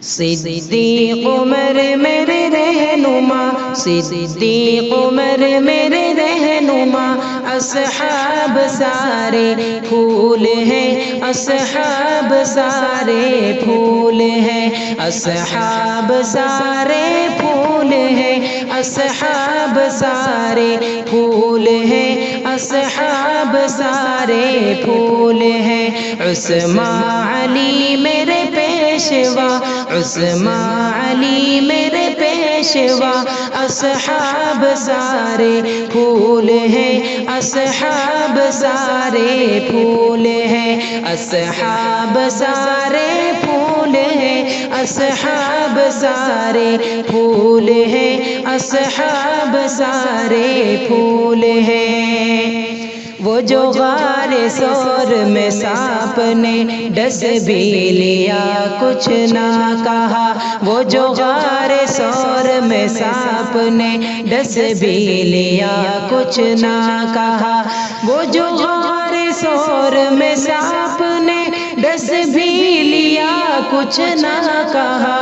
صدیق عمر میرے رہنما، صدیق عمر میرے رہنما، اصحاب سارے پھول ہیں، اصحاب سارے پھول ہیں، اصحاب سارے پھول ہیں، اصحاب سارے پھول ہیں، اصحاب سارے پھول ہیں۔ عثمان علی میرے پیشوا، عثمان علی میرے پیشوا، اصحاب سارے پھول ہیں، اصحاب سارے پھول ہیں، اصحاب سارے پھول ہیں، اصحاب سارے پھول ہیں، اصحاب سارے پھول ہیں۔ وہ جو غار ثور میں سانپ نے ڈس بھی لیا کچھ نہ کہا، وہ جو غار ثور میں سانپ نے ڈس بھی لیا کچھ نہ کہا، وہ جو غار ثور میں سانپ نے ڈس بھی لیا کچھ نہ کہا،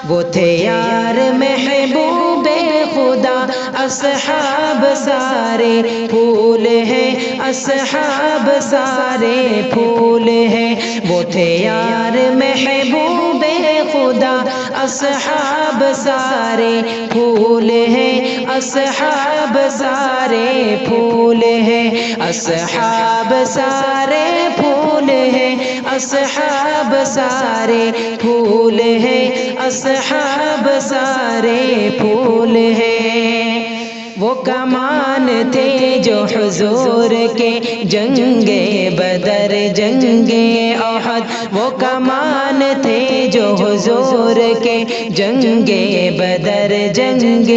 وہ تھے یار محبوب خدا، اصحاب سارے پھول ہیں، اصحاب سارے پھول ہیں، وہ تھے یار محبوب خدا، اصحاب سارے پھول ہیں، اصحاب سارے پھول ہیں، اصحاب سارے پھول ہیں، اصحاب سارے پھول ہیں، اصحاب سارے پھول ہیں۔ وہ کمان تھے جو حضور کے جنگ بدر جنگ احد، وہ کمان تھے جو حضور کے جنگ بدر جنگ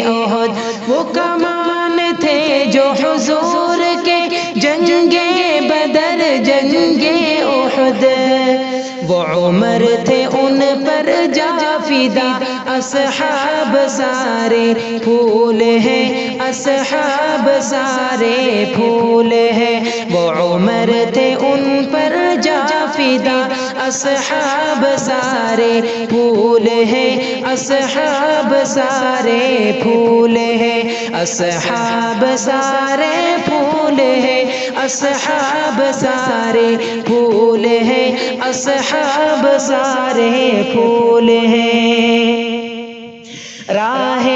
احد، وہ کمان تھے جو حضور کے جنگ بدر جنگ احد، وہ عمر تھے ان پر جا فدا، اصحاب سارے پھول ہیں، اصحاب سارے پھول ہیں، وہ عمر تھے ان پر جا فدا، اصحاب سارے پھول ہیں، اصحاب سارے پھول ہیں، اصحاب سارے پھول ہیں، اصحاب سارے پھول ہیں، اصحاب سارے پھول ہیں۔ راہ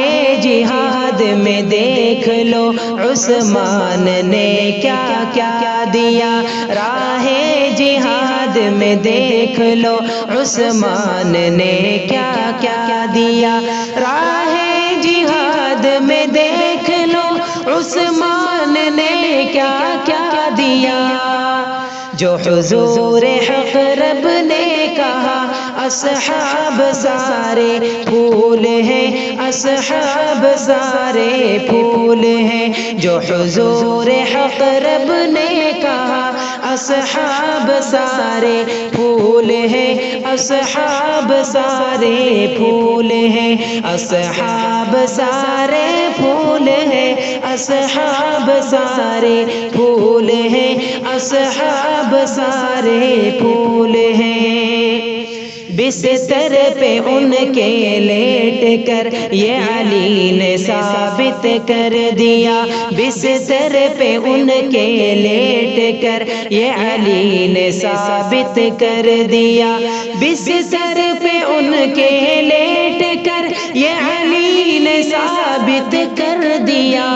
جہاد میں دیکھ لو عثمان نے کیا کیا دیا، راہ جہاد میں دیکھ لو عثمان نے کیا کیا دیا، راہ جہاد میں دیکھ لو عثمان نے کیا کیا دیا، جو حضور حق رب نے کہا، اصحاب سارے پھول ہیں، اصحاب سارے پھول ہیں، جو حضور حق رب نے کہا، اصحاب سارے پھول ہیں، اصحاب سارے پھول ہیں، اصحاب سارے پھول ہیں، اصحاب سارے پھول ہیں، اصحاب سارے پھول ہیں۔ بستر پہ ان کے لیٹ کر یہ علی نے ثابت کر دیا، بستر پہ ان کے لیٹ کر یہ علی نے ثابت کر دیا، بستر پہ ان کے لیٹ کر یہ علی نے ثابت کر دیا،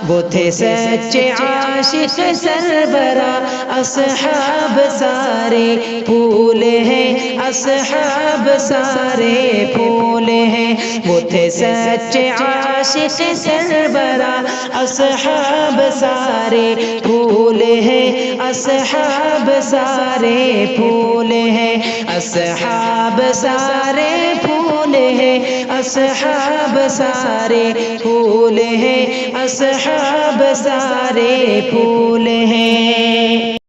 وہ تھے سچے عاشق سربراہ، اصحاب سارے پھول ہیں، اصحاب سارے پھول ہیں، وہ تھے سچے عاشق سربراہ، اصحاب سارے پھول ہیں، اصحاب سارے پھول ہیں، اصحاب سارے پھول ہیں، اصحاب سارے پھول ہیں، اصحاب سارے پھول ہیں۔